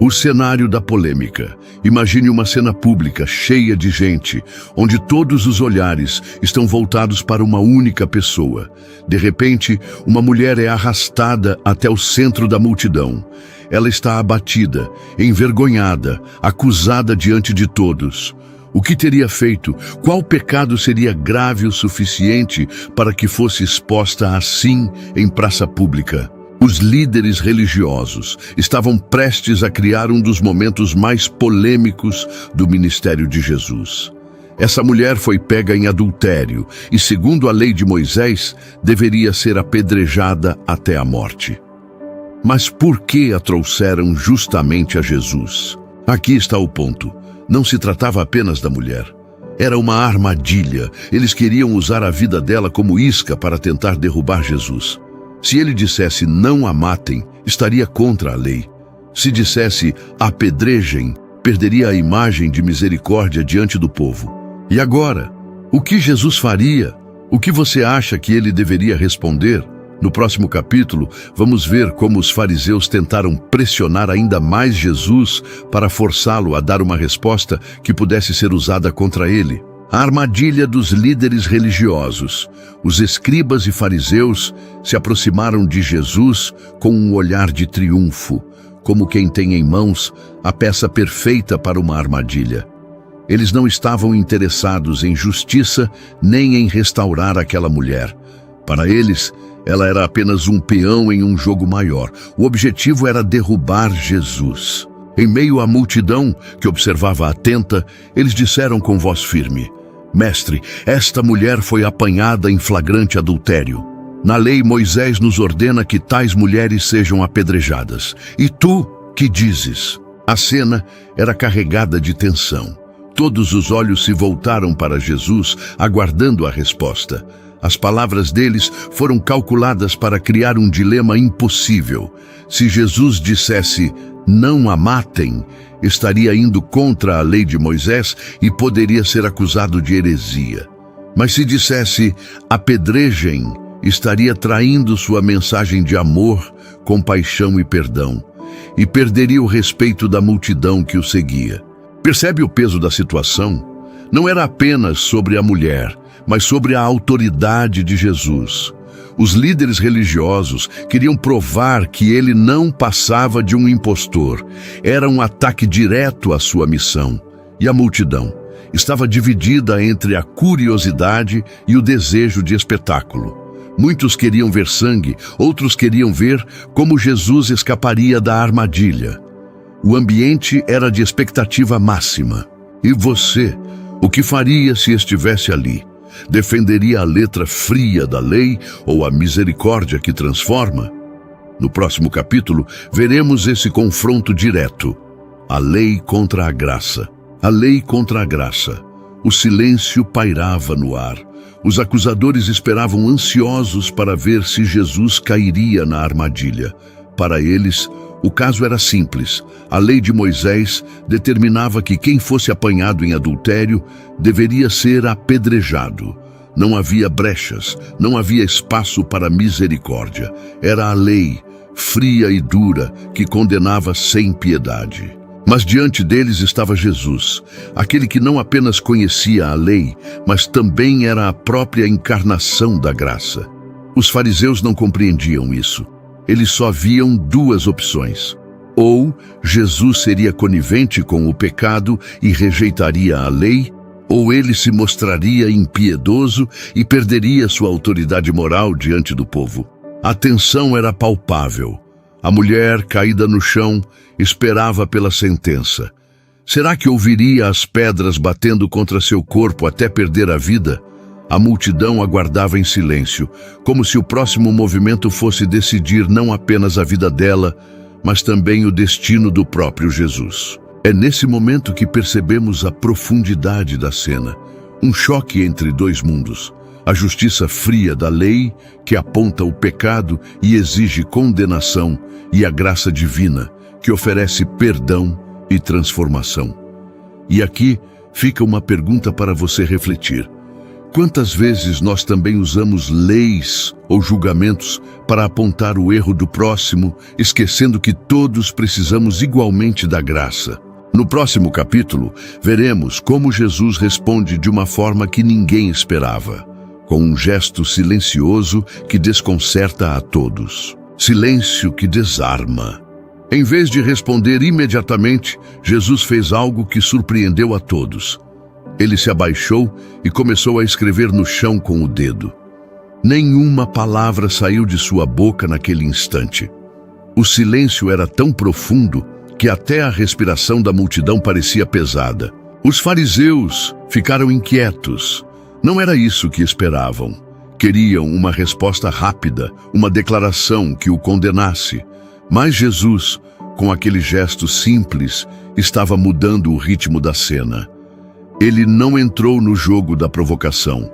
O cenário da polêmica. Imagine uma cena pública cheia de gente, onde todos os olhares estão voltados para uma única pessoa. De repente, uma mulher é arrastada até o centro da multidão. Ela está abatida, envergonhada, acusada diante de todos. O que teria feito? Qual pecado seria grave o suficiente para que fosse exposta assim em praça pública? Os líderes religiosos estavam prestes a criar um dos momentos mais polêmicos do ministério de Jesus. Essa mulher foi pega em adultério e, segundo a lei de Moisés, deveria ser apedrejada até a morte. Mas por que a trouxeram justamente a Jesus? Aqui está o ponto. Não se tratava apenas da mulher. Era uma armadilha. Eles queriam usar a vida dela como isca para tentar derrubar Jesus. Se ele dissesse não a matem, estaria contra a lei. Se dissesse apedrejem, perderia a imagem de misericórdia diante do povo. E agora, o que Jesus faria? O que você acha que ele deveria responder? No próximo capítulo, vamos ver como os fariseus tentaram pressionar ainda mais Jesus para forçá-lo a dar uma resposta que pudesse ser usada contra ele. A armadilha dos líderes religiosos. Os escribas e fariseus se aproximaram de Jesus com um olhar de triunfo, como quem tem em mãos a peça perfeita para uma armadilha. Eles não estavam interessados em justiça nem em restaurar aquela mulher. Para eles, ela era apenas um peão em um jogo maior. O objetivo era derrubar Jesus. Em meio à multidão, que observava atenta, eles disseram com voz firme: Mestre, esta mulher foi apanhada em flagrante adultério. Na lei, Moisés nos ordena que tais mulheres sejam apedrejadas. E tu, que dizes? A cena era carregada de tensão. Todos os olhos se voltaram para Jesus, aguardando a resposta. As palavras deles foram calculadas para criar um dilema impossível. Se Jesus dissesse, não a matem, estaria indo contra a lei de Moisés e poderia ser acusado de heresia. Mas se dissesse, apedrejem, estaria traindo sua mensagem de amor, compaixão e perdão, e perderia o respeito da multidão que o seguia. Percebe o peso da situação? Não era apenas sobre a mulher, mas sobre a autoridade de Jesus. Os líderes religiosos queriam provar que ele não passava de um impostor. Era um ataque direto à sua missão. E a multidão estava dividida entre a curiosidade e o desejo de espetáculo. Muitos queriam ver sangue, outros queriam ver como Jesus escaparia da armadilha. O ambiente era de expectativa máxima. E você, o que faria se estivesse ali? Defenderia a letra fria da lei ou a misericórdia que transforma? No próximo capítulo, veremos esse confronto direto. A lei contra a graça. A lei contra a graça. O silêncio pairava no ar. Os acusadores esperavam ansiosos para ver se Jesus cairia na armadilha. Para eles, o caso era simples. A lei de Moisés determinava que quem fosse apanhado em adultério deveria ser apedrejado. Não havia brechas, não havia espaço para misericórdia. Era a lei, fria e dura, que condenava sem piedade. Mas diante deles estava Jesus, aquele que não apenas conhecia a lei, mas também era a própria encarnação da graça. Os fariseus não compreendiam isso. Eles só viam duas opções. Ou Jesus seria conivente com o pecado e rejeitaria a lei, ou ele se mostraria impiedoso e perderia sua autoridade moral diante do povo. A tensão era palpável. A mulher, caída no chão, esperava pela sentença. Será que ouviria as pedras batendo contra seu corpo até perder a vida? A multidão aguardava em silêncio, como se o próximo movimento fosse decidir não apenas a vida dela, mas também o destino do próprio Jesus. É nesse momento que percebemos a profundidade da cena, um choque entre dois mundos. A justiça fria da lei, que aponta o pecado e exige condenação, e a graça divina, que oferece perdão e transformação. E aqui fica uma pergunta para você refletir. Quantas vezes nós também usamos leis ou julgamentos para apontar o erro do próximo, esquecendo que todos precisamos igualmente da graça? No próximo capítulo, veremos como Jesus responde de uma forma que ninguém esperava, com um gesto silencioso que desconcerta a todos. Silêncio que desarma. Em vez de responder imediatamente, Jesus fez algo que surpreendeu a todos. Ele se abaixou e começou a escrever no chão com o dedo. Nenhuma palavra saiu de sua boca naquele instante. O silêncio era tão profundo que até a respiração da multidão parecia pesada. Os fariseus ficaram inquietos. Não era isso que esperavam. Queriam uma resposta rápida, uma declaração que o condenasse. Mas Jesus, com aquele gesto simples, estava mudando o ritmo da cena. Ele não entrou no jogo da provocação.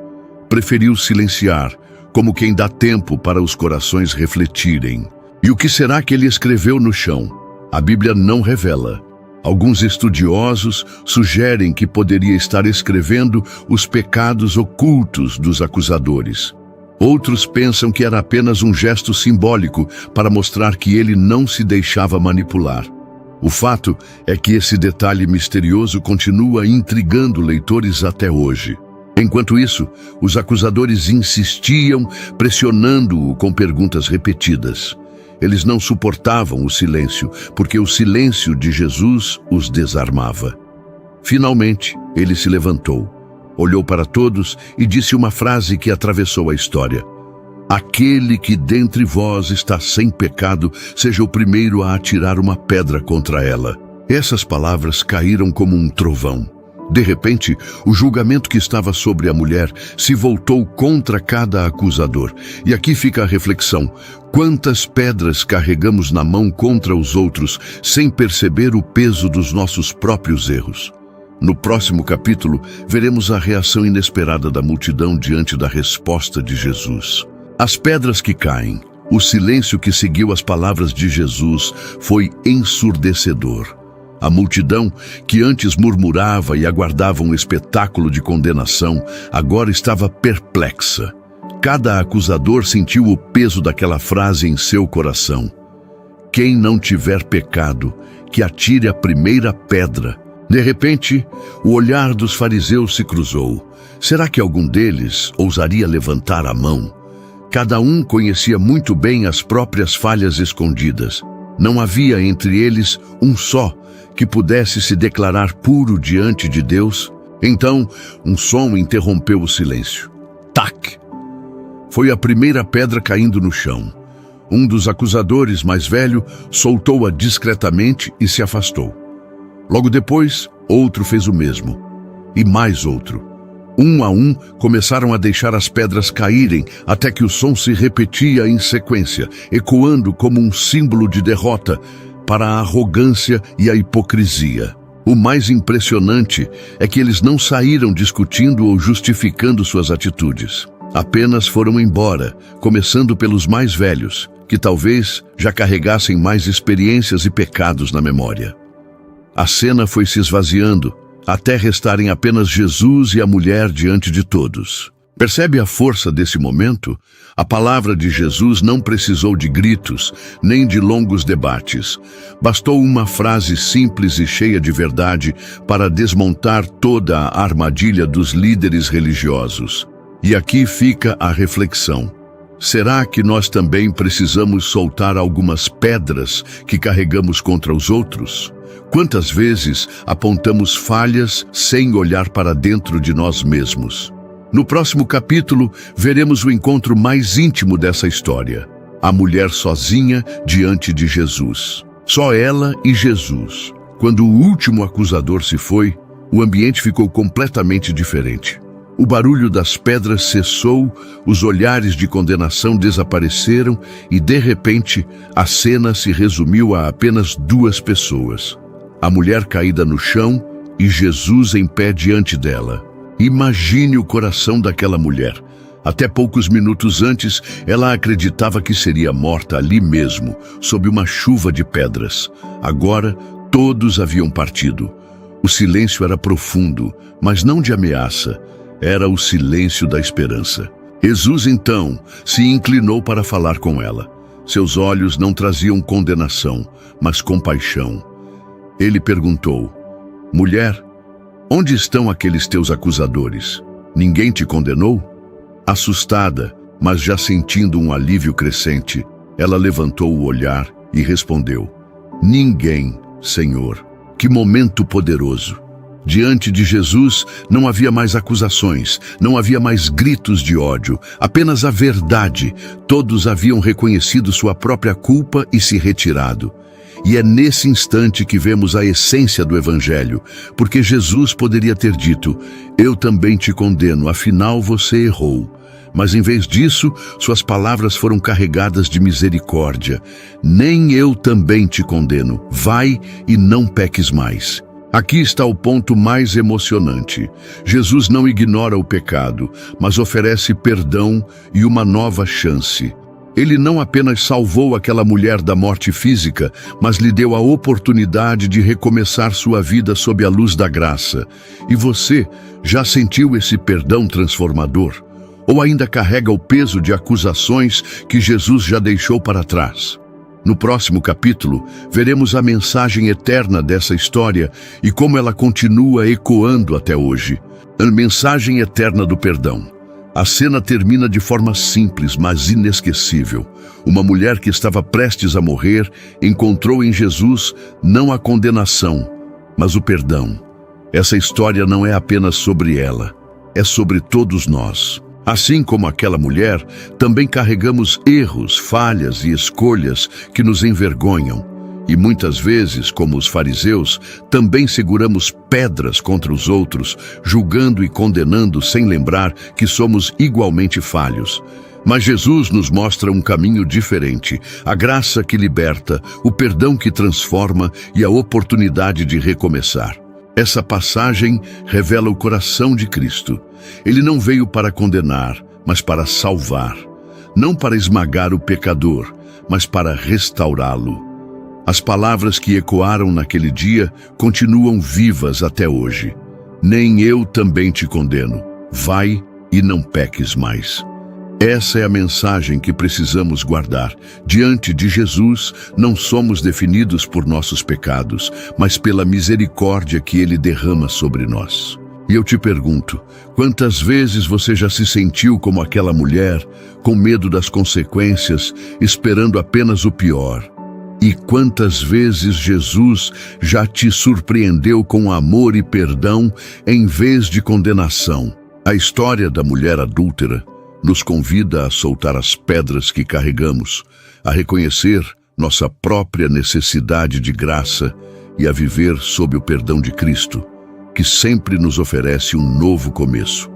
Preferiu silenciar, como quem dá tempo para os corações refletirem. E o que será que ele escreveu no chão? A Bíblia não revela. Alguns estudiosos sugerem que poderia estar escrevendo os pecados ocultos dos acusadores. Outros pensam que era apenas um gesto simbólico para mostrar que ele não se deixava manipular. O fato é que esse detalhe misterioso continua intrigando leitores até hoje. Enquanto isso, os acusadores insistiam, pressionando-o com perguntas repetidas. Eles não suportavam o silêncio, porque o silêncio de Jesus os desarmava. Finalmente, ele se levantou, olhou para todos e disse uma frase que atravessou a história. Aquele que dentre vós está sem pecado, seja o primeiro a atirar uma pedra contra ela. Essas palavras caíram como um trovão. De repente, o julgamento que estava sobre a mulher se voltou contra cada acusador. E aqui fica a reflexão. Quantas pedras carregamos na mão contra os outros, sem perceber o peso dos nossos próprios erros? No próximo capítulo, veremos a reação inesperada da multidão diante da resposta de Jesus. As pedras que caem, o silêncio que seguiu as palavras de Jesus foi ensurdecedor. A multidão, que antes murmurava e aguardava um espetáculo de condenação, agora estava perplexa. Cada acusador sentiu o peso daquela frase em seu coração. Quem não tiver pecado, que atire a primeira pedra. De repente, o olhar dos fariseus se cruzou. Será que algum deles ousaria levantar a mão? Cada um conhecia muito bem as próprias falhas escondidas. Não havia entre eles um só que pudesse se declarar puro diante de Deus. Então, um som interrompeu o silêncio. Tac! Foi a primeira pedra caindo no chão. Um dos acusadores mais velho soltou-a discretamente e se afastou. Logo depois, outro fez o mesmo. E mais outro. Um a um, começaram a deixar as pedras caírem, até que o som se repetia em sequência, ecoando como um símbolo de derrota para a arrogância e a hipocrisia. O mais impressionante é que eles não saíram discutindo ou justificando suas atitudes. Apenas foram embora, começando pelos mais velhos, que talvez já carregassem mais experiências e pecados na memória. A cena foi se esvaziando, até restarem apenas Jesus e a mulher diante de todos. Percebe a força desse momento? A palavra de Jesus não precisou de gritos, nem de longos debates. Bastou uma frase simples e cheia de verdade para desmontar toda a armadilha dos líderes religiosos. E aqui fica a reflexão. Será que nós também precisamos soltar algumas pedras que carregamos contra os outros? Quantas vezes apontamos falhas sem olhar para dentro de nós mesmos? No próximo capítulo, veremos o encontro mais íntimo dessa história. A mulher sozinha diante de Jesus. Só ela e Jesus. Quando o último acusador se foi, o ambiente ficou completamente diferente. O barulho das pedras cessou, os olhares de condenação desapareceram e, de repente, a cena se resumiu a apenas duas pessoas. A mulher caída no chão e Jesus em pé diante dela. Imagine o coração daquela mulher. Até poucos minutos antes, ela acreditava que seria morta ali mesmo, sob uma chuva de pedras. Agora, todos haviam partido. O silêncio era profundo, mas não de ameaça. Era o silêncio da esperança. Jesus, então, se inclinou para falar com ela. Seus olhos não traziam condenação, mas compaixão. Ele perguntou: Mulher, onde estão aqueles teus acusadores? Ninguém te condenou? Assustada, mas já sentindo um alívio crescente, ela levantou o olhar e respondeu: Ninguém, Senhor. Que momento poderoso! Diante de Jesus não havia mais acusações, não havia mais gritos de ódio, apenas a verdade. Todos haviam reconhecido sua própria culpa e se retirado. E é nesse instante que vemos a essência do Evangelho, porque Jesus poderia ter dito: Eu também te condeno, afinal você errou. Mas em vez disso, suas palavras foram carregadas de misericórdia. Nem eu também te condeno. Vai e não peques mais. Aqui está o ponto mais emocionante. Jesus não ignora o pecado, mas oferece perdão e uma nova chance. Ele não apenas salvou aquela mulher da morte física, mas lhe deu a oportunidade de recomeçar sua vida sob a luz da graça. E você já sentiu esse perdão transformador? Ou ainda carrega o peso de acusações que Jesus já deixou para trás? No próximo capítulo, veremos a mensagem eterna dessa história e como ela continua ecoando até hoje. A mensagem eterna do perdão. A cena termina de forma simples, mas inesquecível. Uma mulher que estava prestes a morrer encontrou em Jesus não a condenação, mas o perdão. Essa história não é apenas sobre ela, é sobre todos nós. Assim como aquela mulher, também carregamos erros, falhas e escolhas que nos envergonham. E muitas vezes, como os fariseus, também seguramos pedras contra os outros, julgando e condenando sem lembrar que somos igualmente falhos. Mas Jesus nos mostra um caminho diferente, a graça que liberta, o perdão que transforma e a oportunidade de recomeçar. Essa passagem revela o coração de Cristo. Ele não veio para condenar, mas para salvar. Não para esmagar o pecador, mas para restaurá-lo. As palavras que ecoaram naquele dia continuam vivas até hoje. Nem eu também te condeno. Vai e não peques mais. Essa é a mensagem que precisamos guardar. Diante de Jesus, não somos definidos por nossos pecados, mas pela misericórdia que Ele derrama sobre nós. E eu te pergunto, quantas vezes você já se sentiu como aquela mulher, com medo das consequências, esperando apenas o pior? E quantas vezes Jesus já te surpreendeu com amor e perdão em vez de condenação? A história da mulher adúltera nos convida a soltar as pedras que carregamos, a reconhecer nossa própria necessidade de graça e a viver sob o perdão de Cristo, que sempre nos oferece um novo começo.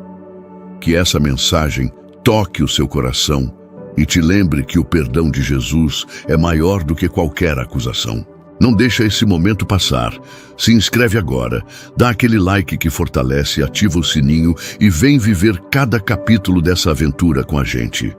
Que essa mensagem toque o seu coração e te lembre que o perdão de Jesus é maior do que qualquer acusação. Não deixa esse momento passar. Se inscreve agora, dá aquele like que fortalece, ativa o sininho e vem viver cada capítulo dessa aventura com a gente.